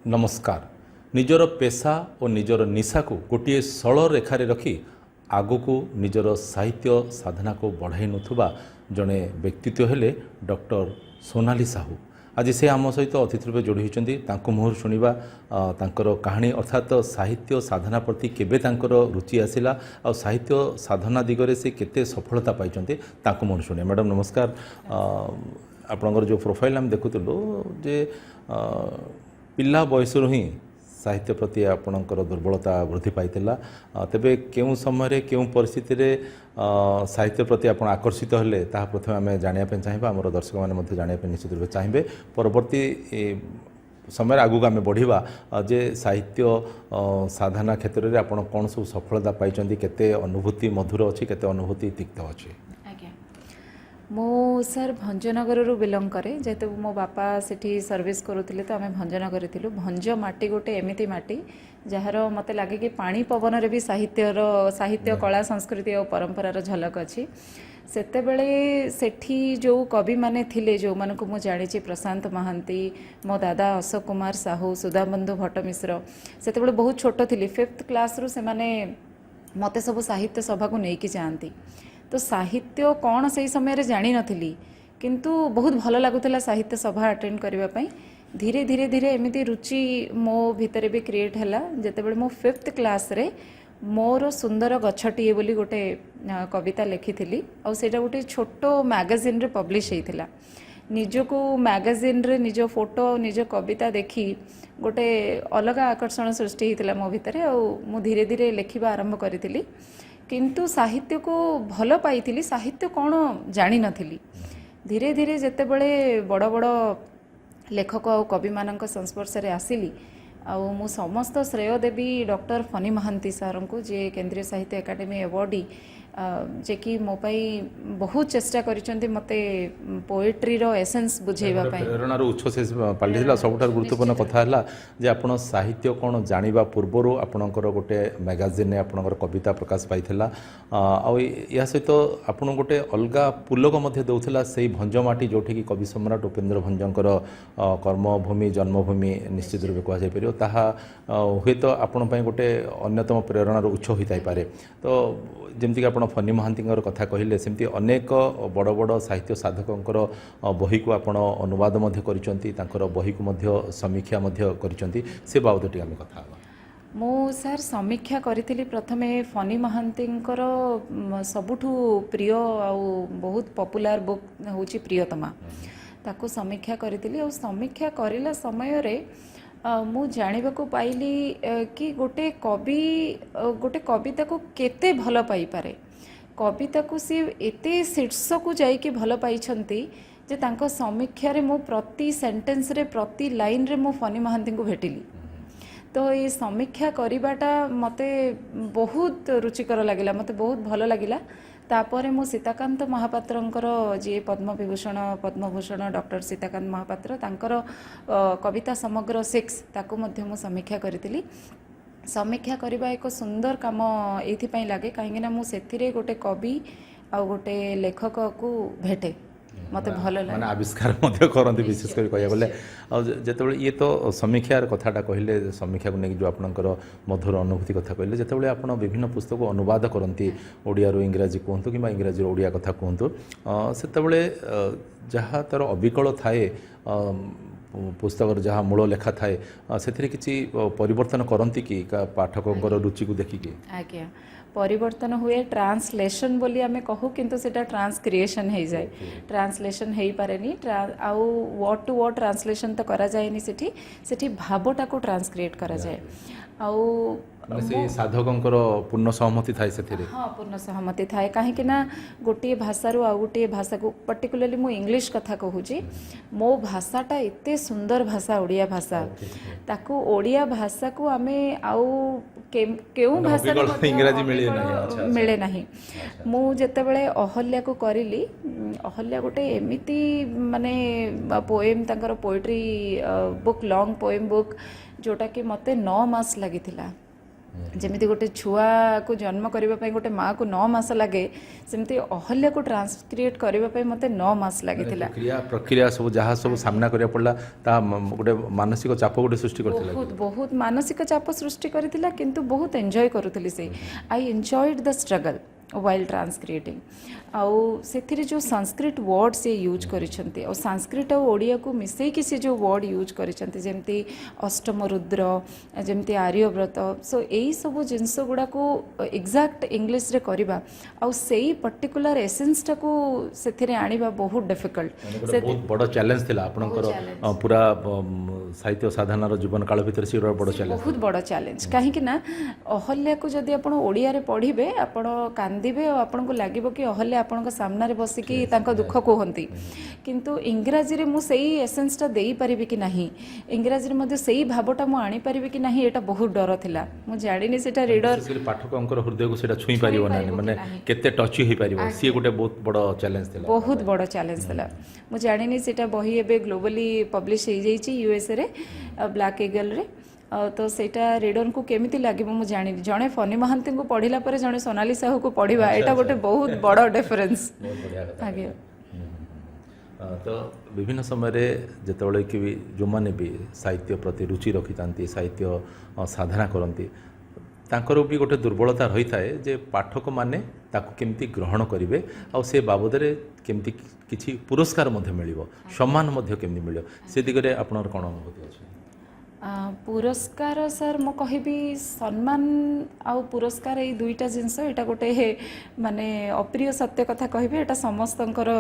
नमस्कार। निजर पेशा और निजर निशा को गोटे सरल रेखार रखी आगु को निजर साहित्य साधना को बढ़ाई नुथुबा जड़े व्यक्तित्व हेले डॉक्टर सोनाली साहू। आज से आम सहित अतिथि रूप जोड़ी होती मुहर शुणा तांकर कहानी अर्थात साहित्य साधना प्रति केबे तांकर रुचि आसिला और साहित्य साधना दिगरे से केते सफलता पाइचंती मुहर शुणे। मैडम नमस्कार। आपणकर जो प्रोफाइल आम देखुलु जे पिला बयस ही साहित्य प्रति आपणकर दुर्बलता वृद्धि पाइला तेबे केउं समय केउं परिस्थिति रे साहित्य प्रति आप आकर्षित हेले ताहा प्रथमे आम जानापी चाहिए आम दर्शक मैंने जानापी निश्चित रूप चाहिए परवर्ती समय आगू आम बढ़िया जे साहित्य साधना क्षेत्र में आप कौन सब सफलता पाई केते अनुभूति मधुर अच्छी केते अनुभूति तिक्त अच्छी। मो सर भंजनगर बिलंग करे जेहेतु मो बापा सेठी सर्विस करुले तो आम भंजनगर थिलु। भंज माटी गोटे एमिति माटी जार मते लगे कि पानी पवन रे भी साहित्य कला संस्कृति और परंपरार झलक अच्छी। सेतेबेले सेठी जो कवि माने थिले जो मन को मु जानी प्रशांत महांती मो दादा अशोक कुमार साहू सुधाबंधु भट्टमिश्र सेतेबेले बहुत छोट थी 5th क्लास रु से माने मते सब साहित्य सभा को लेकिन जाती तो साहित्य कौन से समय रे जानी नथिली किंतु बहुत भल लगुला साहित्य सभा अटेंड करने धीरे धीरे धीरे एमती रुचि मो भितर भी क्रिएट हैला जेतेबेले मो 5th क्लास रे मोर सुंदर गछटीए बोली गोटे कविता लिखी और सेटा गोटे छोट मैगजीन रे पब्लिश होता निजको मैगजीन रे निज फोटो निज कविता देखी गोटे अलग आकर्षण सृष्टि होता मो भितर मु धीरे धीरे लिखा आरंभ करी किंतु साहित्य को भल पाई साहित्य कौन जानी नथिली। धीरे धीरे जेतेबेले बड़ बड़ लेखक और कवि मानक संस्पर्श रे आसिली आउ मु समस्त श्रेय देवी डॉक्टर फनी महांती सर को जे केंद्रीय साहित्य एकाडेमी अवार्डी जे कि मो पाई बहुत चेष्टा करिसेंती मते पोएट्री रो एसेंस बुझेबा पाई प्रेरणार उत्स से पालिला सबुठार गुरुत्वपूर्ण कथा हला जे आपण साहित्य कोन जानिबा पूर्वरु आपणकर गोटे मैगजीन ने आपणकर कविता प्रकाश पाइथिला आ या सहित आपण गोटे अलगा पुलक मध्ये दउथिला सेही भंजमाटी जोठी कि कवि सम्राट उपेंद्र भंजंकर कर्मभूमि जन्मभूमि निश्चित रूप कह जाय परियो ताहा हुए तो आपण पई गोटे अन्यतम प्रेरणार उत्स होइताई पारे। तो जमती आप फनी महांती कथा कहले सेमती अनेक बड़ बड़ साहित्य साधकर बही को आप अनुवाद कर बही को समीक्षा से बाबद टी आम कथा मु सर समीक्षा करी प्रथमे फनी महांती सबुठु प्रिय आ बहुत पॉपुलर बुक हूँ प्रियतमा ताको समीक्षा करी समीक्षा करला समय रे मु जानिबा को पाइली कि गोटे कविता को केते भल पाई पारे कविता को सी एते शीर्ष को जाइके भल पाइछंती जे तांको समीक्षा रे मु प्रति सेंटेंस रे प्रति लाइन रे मु फनी महांती को भेटिली। तो ये समीक्षा करिबाटा मते बहुत रुचिकर लगिला मते बहुत भल लगिला। तापर मु सीताकांत महापात्रंकर जी पद्मभूषण डॉक्टर सीताकांत महापात्र तांकर कविता समग्र 6 ताकू मध्य मु समीक्षा करी समीक्षा करबा एक सुंदर काम एथि लगे कहीं मु सेथिरे गोटे कवि आ गोटे लेखक को भेटे मते भल लागे माने आविष्कार मध्य करंती विशेष कर कहया बोले जेतेबेले ये तो समीक्षार कथाटा कहले समीक्षा को नहीं जो आपनकर मधुर अनुभूति कथा कहले जेतेबेले आपण विभिन्न पुस्तक अनुवाद करंती ओडिया रो इंग्रजी कहंतु कि इंग्रजी ओडिया कथा कहंतु सेतेबेले जहाँ तार अविकल थाए पुस्तक जहाँ मूल लेखा थाए से किसी परिवर्तन करती कि पाठकों रुचि को देखिकी आज्ञा परिवर्तन हुए ट्रांसलेशन बोली आमे कहू किंतु सेटा ट्रांसक्रिएशन हो जाए ट्रांसलेशन हो पारेनी आउ वर्ड टू वर्ड ट्रांसलेशन तो करा जाएनी सेठी भावटा को ट्रांसक्रिएट करा जाए आउ साधकर पूर्ण सहमति थाए से हाँ पूर्ण सहमति थाए कहीं ना गोटे भाषा रू आ गोटे भाषा को पर्टिकुलरली मु इंग्लिश कथा कहूँ मो भाषाटा एते सुंदर भाषा ओडिया भाषा ताकू ओडिया भाषा को आमे आउ केउं भाषा इंग्रजी मिले नहीं मु जेतेबेले अहल्या को करिली अहल्या गोटे एमिति माने पोएम तांकर poetry book long poem book जोटा कि मते 9 मास लगी थिला ଯେମିତି ଗୋଟେ ଛୁଆକୁ ଜନ୍ମ କରିବା ପାଇଁ ଗୋଟେ ମାଆକୁ 9 ମାସ ଲାଗେ, ସେମିତି ଅହଲ୍ୟାକୁ ଟ୍ରାନ୍ସକ୍ରିଏଟ୍ କରିବା ପାଇଁ ମୋତେ 9 ମାସ ଲାଗିଥିଲା। ପ୍ରକ୍ରିୟା ସବୁ ଯାହା ସବୁ ସାମ୍ନା କରିବାକୁ ପଡ଼ିଲା ତାହା ଗୋଟେ ମାନସିକ ଚାପ ଗୋଟେ ସୃଷ୍ଟି କରିଥିଲା। ବହୁତ ମାନସିକ ଚାପ ସୃଷ୍ଟି କରିଥିଲା, କିନ୍ତୁ ବହୁତ ଏନ୍ଜୟ କରୁଥିଲି ସେ। I enjoyed the struggle while transcriting। ଆଉ ସେଥିରେ ଯେଉଁ ସଂସ୍କୃତ ୱାର୍ଡ଼ ସେ ୟୁଜ୍ କରିଛନ୍ତି, ଆଉ ସଂସ୍କୃତ ଆଉ ଓଡ଼ିଆକୁ ମିଶେଇକି ସେ ଯେଉଁ ୱାର୍ଡ଼ ୟୁଜ୍ କରିଛନ୍ତି, ଯେମିତି ଅଷ୍ଟମ ରୁଦ୍ର, ଯେମିତି ଆର୍ଯ୍ୟବ୍ରତ, ସୋ ଏଇସବୁ ଜିନିଷ ଗୁଡ଼ାକୁ ଏକ୍ଜାକ୍ଟ ଇଂଲିଶରେ କରିବା ଆଉ ସେଇ ପର୍ଟିକୁଲାର ଏସେନ୍ସଟାକୁ ସେଥିରେ ଆଣିବା ବହୁତ ଡିଫିକଲ୍ଟ। ବହୁତ ବଡ଼ ଚ୍ୟାଲେଞ୍ଜ ଥିଲା ଆପଣଙ୍କର ପୁରା ସାହିତ୍ୟ ସାଧନାର ଜୀବନ କାଳ ଭିତରେ ସେ ବଡ଼ ଚ୍ୟାଲେଞ୍ଜ, ବହୁତ ବଡ଼ ଚ୍ୟାଲେଞ୍ଜ। କାହିଁକି ନା ଅହଲ୍ୟାକୁ ଯଦି ଆପଣ ଓଡ଼ିଆରେ ପଢ଼ିବେ ଆପଣ କାନ୍ଦିବେ ଆଉ ଆପଣଙ୍କୁ ଲାଗିବ କି ଅହଲ୍ୟା ଆପଣଙ୍କ ସାମ୍ନାରେ ବସିକି ତାଙ୍କ ଦୁଃଖ କୁହନ୍ତି, କିନ୍ତୁ ଇଂରାଜୀରେ ମୁଁ ସେଇ ଏସେନ୍ସଟା ଦେଇପାରିବି କି ନାହିଁ, ଇଂରାଜୀରେ ମଧ୍ୟ ସେଇ ଭାବଟା ମୁଁ ଆଣିପାରିବି କି ନାହିଁ, ଏଇଟା ବହୁତ ଡର ଥିଲା। ମୁଁ ଜାଣିନି ସେଟା ରିଡର ପାଠକଙ୍କର ହୃଦୟକୁ ସେଟା ଛୁଇଁ ପାରିବ ନାହିଁ, ମାନେ କେତେ ଟଚି ହେଇପାରିବ, ସିଏ ଗୋଟେ ବହୁତ ବଡ଼ ଚ୍ୟାଲେଞ୍ଜ ଥିଲା, ବହୁତ ବଡ଼ ଚ୍ୟାଲେଞ୍ଜ ଥିଲା। ମୁଁ ଜାଣିନି ସେଟା ବହି ଏବେ ଗ୍ଲୋବାଲି ପବ୍ଲିଶ ହେଇଯାଇଛି ୟୁଏସ୍ଏରେ ବ୍ଲାକ୍ ଇଗଲରେ, ତ ସେଇଟା ରିଡରଙ୍କୁ କେମିତି ଲାଗିବ ମୁଁ ଜାଣିନି। ଜଣେ ଫନି ମହାନ୍ତିଙ୍କୁ ପଢ଼ିଲା ପରେ ଜଣେ ସୋନାଲି ସାହୁକୁ ପଢ଼ିବା ଏଇଟା ଗୋଟେ ବହୁତ ବଡ଼ ଡିଫରେନ୍ସ। ଆଜ୍ଞା। ତ ବିଭିନ୍ନ ସମୟରେ ଯେତେବେଳେ କି ଯେଉଁମାନେ ବି ସାହିତ୍ୟ ପ୍ରତି ରୁଚି ରଖିଥାନ୍ତି, ସାହିତ୍ୟ ସାଧନା କରନ୍ତି, ତାଙ୍କର ବି ଗୋଟେ ଦୁର୍ବଳତା ରହିଥାଏ ଯେ ପାଠକମାନେ ତାକୁ କେମିତି ଗ୍ରହଣ କରିବେ ଆଉ ସେ ବାବଦରେ କେମିତି କିଛି ପୁରସ୍କାର ମଧ୍ୟ ମିଳିବ, ସମ୍ମାନ ମଧ୍ୟ କେମିତି ମିଳିବ, ସେ ଦିଗରେ ଆପଣଙ୍କର କ'ଣ ଅନୁଭୂତି ଅଛି? ପୁରସ୍କାର ସାର୍ ମୁଁ କହିବି ସମ୍ମାନ ଆଉ ପୁରସ୍କାର ଏଇ ଦୁଇଟା ଜିନିଷ, ଏଇଟା ଗୋଟେ ମାନେ ଅପ୍ରିୟ ସତ୍ୟ କଥା କହିବି, ଏଇଟା ସମସ୍ତଙ୍କର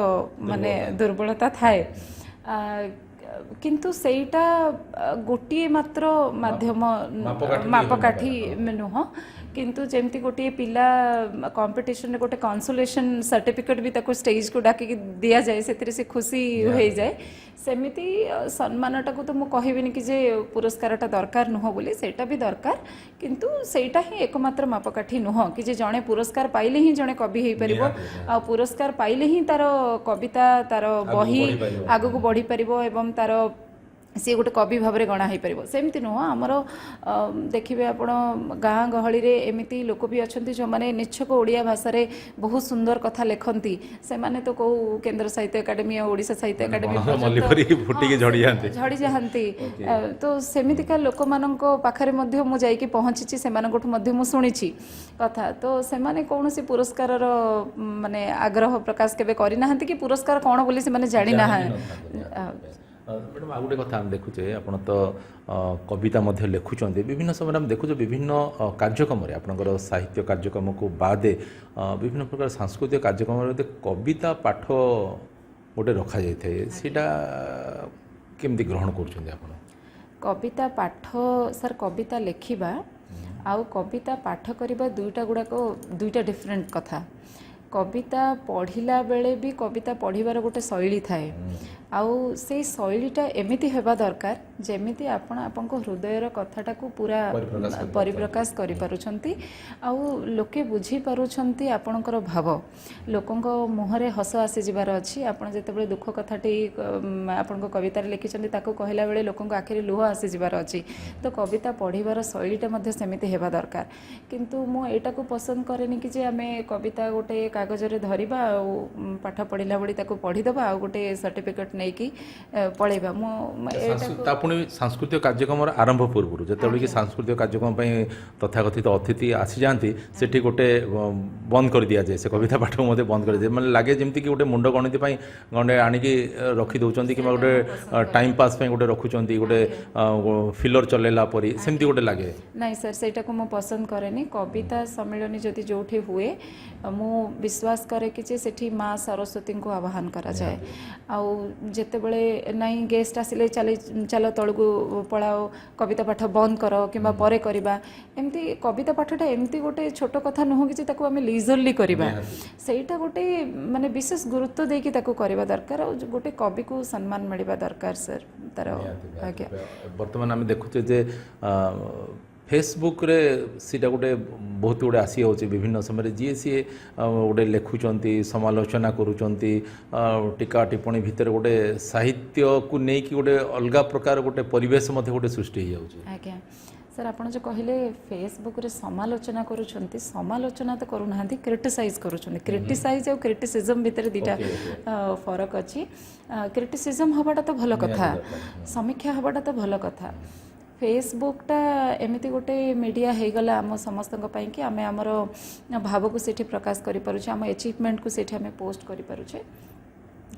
ମାନେ ଦୁର୍ବଳତା ଥାଏ, କିନ୍ତୁ ସେଇଟା ଗୋଟିଏ ମାତ୍ର ମାଧ୍ୟମ ମାପକାଠି ନୁହଁ। କିନ୍ତୁ ଯେମିତି ଗୋଟିଏ ପିଲା କମ୍ପିଟିସନରେ ଗୋଟେ କନସୋଲେସନ୍ ସାର୍ଟିଫିକେଟ୍ ବି ତାକୁ ଷ୍ଟେଜକୁ ଡାକିକି ଦିଆଯାଏ, ସେଥିରେ ସେ ଖୁସି ହୋଇଯାଏ, ସେମିତି ସମ୍ମାନଟାକୁ ତ ମୁଁ କହିବିନି କି ଯେ ପୁରସ୍କାରଟା ଦରକାର ନୁହଁ ବୋଲି, ସେଇଟା ବି ଦରକାର, କିନ୍ତୁ ସେଇଟା ହିଁ ଏକମାତ୍ର ମାପକାଠି ନୁହଁ କି ଯେ ଜଣେ ପୁରସ୍କାର ପାଇଲେ ହିଁ ଜଣେ କବି ହେଇପାରିବ, ଆଉ ପୁରସ୍କାର ପାଇଲେ ହିଁ ତାର କବିତା ତାର ବହି ଆଗକୁ ବଢ଼ିପାରିବ ଏବଂ ତାର ସିଏ ଗୋଟେ କବି ଭାବରେ ଗଣା ହେଇପାରିବ, ସେମିତି ନୁହଁ। ଆମର ଦେଖିବେ ଆପଣ ଗାଁ ଗହଳିରେ ଏମିତି ଲୋକ ବି ଅଛନ୍ତି ଯେଉଁମାନେ ନିଚ୍ଛକ ଓଡ଼ିଆ ଭାଷାରେ ବହୁତ ସୁନ୍ଦର କଥା ଲେଖନ୍ତି, ସେମାନେ ତ କେଉଁ କେନ୍ଦ୍ର ସାହିତ୍ୟ ଏକାଡେମୀ ଆଉ ଓଡ଼ିଶା ସାହିତ୍ୟ ଏକାଡେମୀ ଝଡ଼ିଯାଆନ୍ତି, ତ ସେମିତିକା ଲୋକମାନଙ୍କ ପାଖରେ ମଧ୍ୟ ମୁଁ ଯାଇକି ପହଞ୍ଚିଛି, ସେମାନଙ୍କଠୁ ମଧ୍ୟ ମୁଁ ଶୁଣିଛି କଥା, ତ ସେମାନେ କୌଣସି ପୁରସ୍କାରର ମାନେ ଆଗ୍ରହ ପ୍ରକାଶ କେବେ କରିନାହାନ୍ତି କି ପୁରସ୍କାର କ'ଣ ବୋଲି ସେମାନେ ଜାଣିନାହାନ୍ତି। ମ୍ୟାଡ଼ାମ୍ ଆଉ ଗୋଟେ କଥା ଆମେ ଦେଖୁଛେ, ଆପଣ ତ କବିତା ମଧ୍ୟ ଲେଖୁଛନ୍ତି, ବିଭିନ୍ନ ସମୟରେ ଆମେ ଦେଖୁଛୁ ବିଭିନ୍ନ କାର୍ଯ୍ୟକ୍ରମରେ ଆପଣଙ୍କର ସାହିତ୍ୟ କାର୍ଯ୍ୟକ୍ରମକୁ ବାଦେ ବିଭିନ୍ନ ପ୍ରକାର ସାଂସ୍କୃତିକ କାର୍ଯ୍ୟକ୍ରମରେ କବିତା ପାଠ ଗୋଟେ ରଖାଯାଇଥାଏ, ସେଇଟା କେମିତି ଗ୍ରହଣ କରୁଛନ୍ତି ଆପଣ? କବିତା ପାଠ ସାର୍, କବିତା ଲେଖିବା ଆଉ କବିତା ପାଠ କରିବା ଦୁଇଟା ଡିଫରେଣ୍ଟ କଥା। କବିତା ପଢ଼ିଲା ବେଳେ ବି କବିତା ପଢ଼ିବାର ଗୋଟେ ଶୈଳୀ ଥାଏ, ଆଉ ସେଇ ଶୈଳୀଟା ଏମିତି ହେବା ଦରକାର ଯେମିତି ଆପଣ ଆପଣଙ୍କ ହୃଦୟର କଥାଟାକୁ ପୁରା ପରିପ୍ରକାଶ କରିପାରୁଛନ୍ତି ଆଉ ଲୋକେ ବୁଝିପାରୁଛନ୍ତି ଆପଣଙ୍କର ଭାବ, ଲୋକଙ୍କ ମୁହଁରେ ହସ ଆସିଯିବାର ଅଛି। ଆପଣ ଯେତେବେଳେ ଦୁଃଖ କଥାଟି ଆପଣଙ୍କ କବିତାରେ ଲେଖିଛନ୍ତି ତାକୁ କହିଲା ବେଳେ ଲୋକଙ୍କ ଆଖିରେ ଲୁହ ଆସିଯିବାର ଅଛି, ତ କବିତା ପଢ଼ିବାର ଶୈଳୀଟା ମଧ୍ୟ ସେମିତି ହେବା ଦରକାର। କିନ୍ତୁ ମୁଁ ଏଇଟାକୁ ପସନ୍ଦ କରେନି କି ଯେ ଆମେ କବିତା ଗୋଟେ କାଗଜରେ ଧରିବା ଆଉ ପାଠ ପଢ଼ିଲା ଭଳି ତାକୁ ପଢ଼ିଦେବା ଆଉ ଗୋଟେ ସାର୍ଟିଫିକେଟ୍ ନେଇକି ପଳେଇବା। ମୁଁ ତା ପୁଣି ସାଂସ୍କୃତିକ କାର୍ଯ୍ୟକ୍ରମର ଆରମ୍ଭ ପୂର୍ବରୁ ଯେତେବେଳେ କି ସାଂସ୍କୃତିକ କାର୍ଯ୍ୟକ୍ରମ ପାଇଁ ତଥାକଥିତ ଅତିଥି ଆସିଯାଆନ୍ତି, ସେଠି ଗୋଟେ ବନ୍ଦ କରିଦିଆଯାଏ, ସେ କବିତା ପାଠକୁ ମଧ୍ୟ ବନ୍ଦ କରିଦିଏ, ମାନେ ଲାଗେ ଯେମିତିକି ଗୋଟେ ମୁଣ୍ଡ ଗଣିତ ପାଇଁ ଗଣ୍ଡେ ଆଣିକି ରଖିଦେଉଛନ୍ତି କିମ୍ବା ଗୋଟେ ଟାଇମ୍ ପାସ୍ ପାଇଁ ଗୋଟେ ରଖୁଛନ୍ତି, ଗୋଟେ ଫିଲର ଚଲେଇଲା ପରି ସେମିତି ଗୋଟେ ଲାଗେ। ନାଇଁ ସାର୍, ସେଇଟାକୁ ମୁଁ ପସନ୍ଦ କରେନି। କବିତା ସମ୍ମିଳନୀ ଯଦି ଯେଉଁଠି ହୁଏ, ମୁଁ ବିଶ୍ୱାସ କରେ କି ଯେ ସେଠି ମା ସରସ୍ୱତୀଙ୍କୁ ଆହ୍ୱାନ କରାଯାଏ, ଆଉ ଯେତେବେଳେ ନାଇଁ ଗେଷ୍ଟ ଆସିଲେ ଚାଲ ତଳକୁ ପଳାଅ, କବିତା ପାଠ ବନ୍ଦ କର କିମ୍ବା ପରେ କରିବା, ଏମିତି କବିତା ପାଠଟା ଏମିତି ଗୋଟେ ଛୋଟ କଥା ନୁହଁ କି ଯେ ତାକୁ ଆମେ ଲିଜରଲି କରିବା, ସେଇଟା ଗୋଟେ ମାନେ ବିଶେଷ ଗୁରୁତ୍ୱ ଦେଇକି ତାକୁ କରିବା ଦରକାର, ଆଉ ଗୋଟେ କବିକୁ ସମ୍ମାନ ମିଳିବା ଦରକାର ସାର୍ ତାର। ଆଜ୍ଞା, ବର୍ତ୍ତମାନ ଆମେ ଦେଖୁଛେ ଯେ ଫେସବୁକ୍ରେ ସେଇଟା ଗୋଟେ ବହୁତ ଗୁଡ଼େ ଆସିଯାଉଛି, ବିଭିନ୍ନ ସମୟରେ ଯିଏ ସିଏ ଗୋଟେ ଲେଖୁଛନ୍ତି, ସମାଲୋଚନା କରୁଛନ୍ତି, ଟୀକା ଟିପ୍ପଣୀ ଭିତରେ ଗୋଟେ ସାହିତ୍ୟକୁ ନେଇକି ଗୋଟେ ଅଲଗା ପ୍ରକାର ଗୋଟେ ପରିବେଶ ମଧ୍ୟ ଗୋଟେ ସୃଷ୍ଟି ହେଇଯାଉଛି। ଆଜ୍ଞା सर आपण जो कहले फेसबुक रे समालोचना करूछंती समालोचना तो करूना क्रिटिसाइज करूछंती क्रिटिसाइज और क्रिटिसिज्म भितर दीटा फरक अच्छी क्रिटिसिज्म हवाटा तो भल कथा समीक्षा हवाटा तो भल कथा फेसबुकटा एमती गोटे मीडिया हो गला आम समस्त कि आम आमर भाव को सेठी प्रकाश करि पारुछे आम अचीवमेंट को सेठी आम पोस्ट करि पारुछे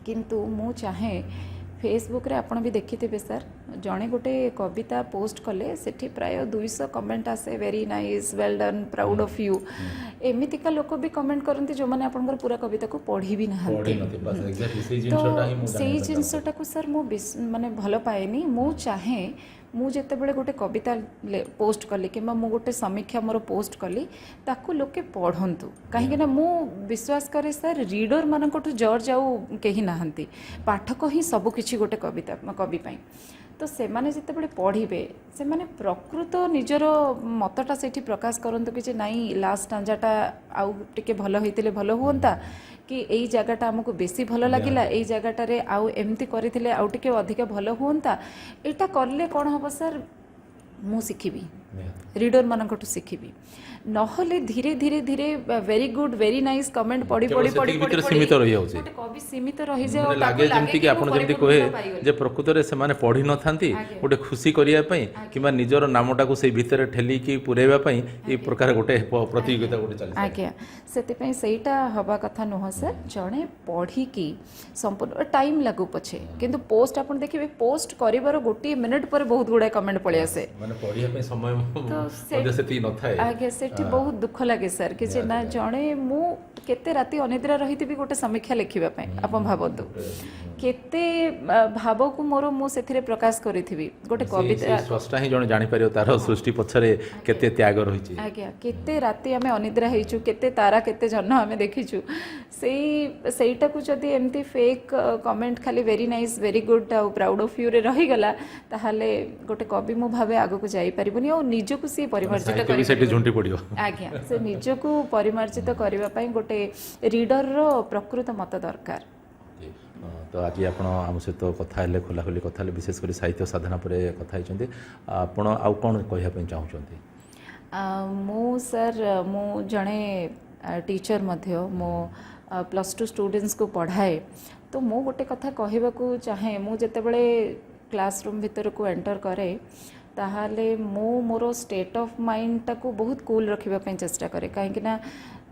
किंतु मु चाहे फेसबुक रे आपण भी देखिथिबे सर जणे गोटे कविता पोस्ट कले सेठी प्राय 200 कमेंट आसे very nice well done proud of you एमितिका लोक भी कमेंट करती जो मैंने आपनकर पूरा कविता को पढ़ी भी ना तो सेई जिनसटा को सर मु माने भल पाएनी मु चाहे मु जेते बेले गोटे कविता पोस्ट कली कि मु गोटे समीक्षा मोर पोस्ट कली ताकू लोके पढ़ंतु कहीं ना मु विश्वास करे सर रीडर मानकठु जर जाऊ केही नाहंती पाठक ही सब किछि गोटे कविता कवि पाई तो से माने जेते बेले पढ़िबे से माने प्रकृत निजर मतटा सेठी प्रकाश करंतु कि नाई लास्ट टांजाटा आउ टिके भल होइतिले भल हुंता कि एई जगहटा हमको बेसी भल लागिला एई जगहटारे आउ एमती करिथिले आउ टिके अधिक भल हुंता एटा करले कोन हबो सर मु सिखिबी रीडर मानकठु सिखिबी नहले धीरे धीरे धीरे very good very nice comment पढ़ी पढ़ी पढ़ी भीतर सीमित रही जाउछि गोटे कवि सीमित रही जाय लागे जेमति कि आपण जेमति कहे जे प्रकृत रे से माने पढ़ी न थांती गोटे खुशी करिया पई किबा निजर नामटा को से भीतर ठेली की पुरेबा पई ए प्रकार गोटे प्रतियोगिता गोटे चली आज्ञा सेति पई सेटा हबा कथा नह सर जणे पढ़ी की संपूर्ण टाइम लागू पछे किंतु पोस्ट आपण देखिबे पोस्ट करिवार गोटी मिनिट पर बहुत गुडा कमेंट पळे आसे माने पढ़िया पई समय मध्य सेति न थाए आज्ञा सेठी बहुत दुख लागे सर कि जे ना जणे मु केते राती अनिद्रा रहितिबी गोटे समीक्षा लिखिबा पई आपण भाबंतु केते भाव को मोर मु सेथिरे प्रकाश करिथिबी गोटे कविता स्पष्ट ही जण जानि परियो तार सृष्टि पछरे केते त्याग रहिछि आज्ञा केते राती आमे अनिद्रा हेइछु केते तारा केते जन्म आमे देखिछु सेईटा को जदी एमती फेक कमेंट खाली वेरी नाइस वेरी गुड आ प्राउड ऑफ यू रे रही गला ताहाले गोटे कवि मु भाबे आगो को जाई परिबनी और निजको सी परिमार्जित करि सेठी झुंटी पड़ियो आज्ञा से निजको परिमार्जित करबा पई गोटे रीडर रो प्रकृत मत दरकार तो आज आप आम सहित कथा हेले खोलाखोली कथा हेले विशेष कर साहित्य साधना पर कथा होती आपण आउ कौन कहवाई चाहूँगी मु सर मु जड़े टीचर मध्य मो +2 स्टूडेंट्स को पढ़ाए तो मु गोटे कथा कहबा को चाहे मु जेतेबेले क्लासरूम भीतर को एंटर करे ताहाले मु मोर स्टेट ऑफ माइंड टाको बहुत कूल रखिबा पई चेष्टा करे कहीं ना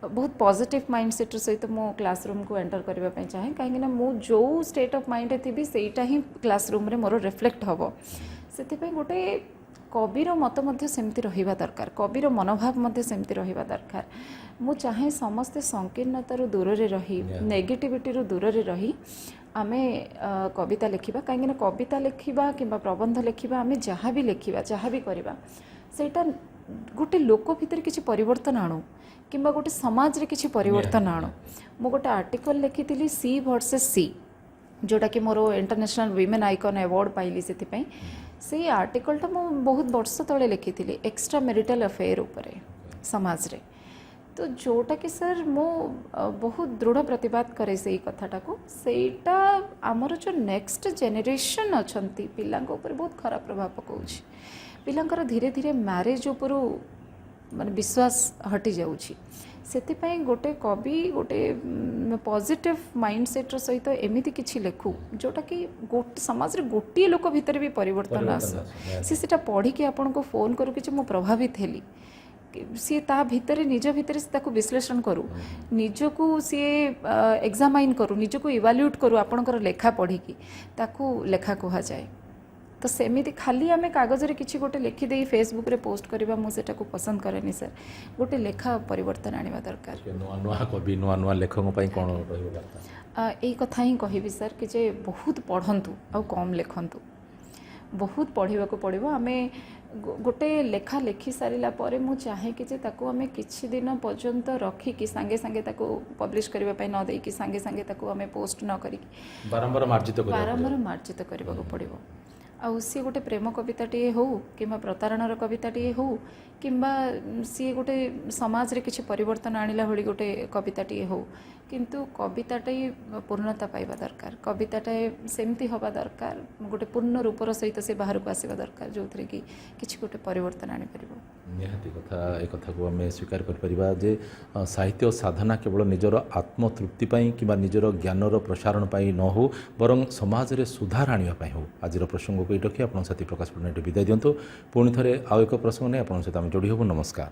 बहुत पॉजिटिव माइंड सेट सहित मो क्लासरूम को एंटर करबा पई चाहे कहीं ना मु जो स्टेट ऑफ माइंड थी सेटा ही क्लासरूम रे मोर रिफ्लेक्ट हबो सेति पई गोटे कविर मत मध्य सेमती रहिबा दरकार कविर मनोभाव मध्य सेमती रहिबा दरकार मु चाहे समस्ते संकीर्णतार दूर रे रही नेगेटिविटी रो दूर रे रही आमे कविता लिखिबा कहीं कविता लिखिबा किंबा प्रबंध लिखिबा आमे जहाँ भी लिखिबा जहाँ भी करिबा सेटा गोटे लोक भीतर किछि परिवर्तन आणु किंबा गोटे समाज रे किछि परिवर्तन आणु मु गोटे आर्टिकल लिखिथिली सी वर्सेस सी जोटा कि मोर इंटरनेशनल वीमेन आइकन अवार्ड पाइली सेति से आर्टिकलटा मु बहुत वर्ष तले लिखिथिली एक्स्ट्रा मैरिटल अफेयर उपरे समाज रे तो जोटा कि सर मो बहुत दृढ़ प्रतिवाद करे से कथाटा को सेटा आमर जो नेक्स्ट जेनेरेशन अछंती पिलांक ऊपर बहुत खराब प्रभाव पकाउछि पिलांकर धीरे धीरे मैरिज ऊपर माने विश्वास हटि जाउछि सेति पई गोटे कवि गोटे पॉजिटिव माइंडसेट सहित एमिति किछि लेखु जोटा कि गोटे समाज रे गोटे लोक भीतर भी परिवर्तन आस सेटा पढ़ी के आपन को फोन करू कि मो प्रभावित हेली सी ता भितर निज भितर से ताको विश्लेषण करू निजको सी एग्जामाइन करू निजको इवाल्यूट करू आपनकर लेखा पढ़ी की ताको लेखा कहा जाए तो सेमिति खाली आमे कागज रे किछि गोटे लिखि देई फेसबुक रे पोस्ट करबा मु सेटा को पसंद करेनी सर गोटे लेखा परिवर्तन आनिबा दरकार नुआ नुआ कवि नुआ नुआ लेखक पई कोन रहबो बार्ता एई कथा ही कहिबी सर कि जे बहुत पढ़ंतु आ कम लेखंतु बहुत पढ़िबा को पड़िबो आमे गोटे लेखा लिखि सारिला परे मु चाहे कि जे ताको आमे किछि दिन पर्यंत रखी कि संगे संगे ताको पब्लिश करबा पई न देई कि संगे संगे ताको आमे पोस्ट न करी बारंबार मार्जित मार्जित करबा को पड़िबो ଆଉ ସିଏ ଗୋଟେ ପ୍ରେମ କବିତାଟିଏ ହଉ କିମ୍ବା ପ୍ରତାରଣାର କବିତାଟିଏ ହଉ କିମ୍ବା ସିଏ ଗୋଟେ ସମାଜରେ କିଛି ପରିବର୍ତ୍ତନ ଆଣିଲା ଭଳି ଗୋଟେ କବିତାଟିଏ ହଉ, କିନ୍ତୁ କବିତାଟି ପୂର୍ଣ୍ଣତା ପାଇବା ଦରକାର। କବିତାଟା ସେମିତି ହେବା ଦରକାର, ଗୋଟେ ପୂର୍ଣ୍ଣ ରୂପର ସହିତ ସେ ବାହାରକୁ ଆସିବା ଦରକାର, ଯେଉଁଥିରେ କି କିଛି ଗୋଟେ ପରିବର୍ତ୍ତନ ଆଣିପାରିବ। ନିହାତି କଥା, ଏ କଥାକୁ ଆମେ ସ୍ୱୀକାର କରିପାରିବା ଯେ ସାହିତ୍ୟ ସାଧନା କେବଳ ନିଜର ଆତ୍ମତୃପ୍ତି ପାଇଁ କିମ୍ବା ନିଜର ଜ୍ଞାନର ପ୍ରସାରଣ ପାଇଁ ନ ହେଉ, ବରଂ ସମାଜରେ ସୁଧାର ଆଣିବା ପାଇଁ ହେଉ। ଆଜିର ପ୍ରସଙ୍ଗକୁ ଏଇଠି ରଖି ଆପଣଙ୍କ ସାଥୀ ପ୍ରକାଶ ପଟ୍ଟନାୟକ ବିଦାୟ ଦିଅନ୍ତୁ। ପୁଣି ଥରେ ଆଉ ଏକ ପ୍ରସଙ୍ଗ ନେଇ ଆପଣଙ୍କ ସହିତ ଆମେ ଯୋଡ଼ି ହେବୁ। ନମସ୍କାର।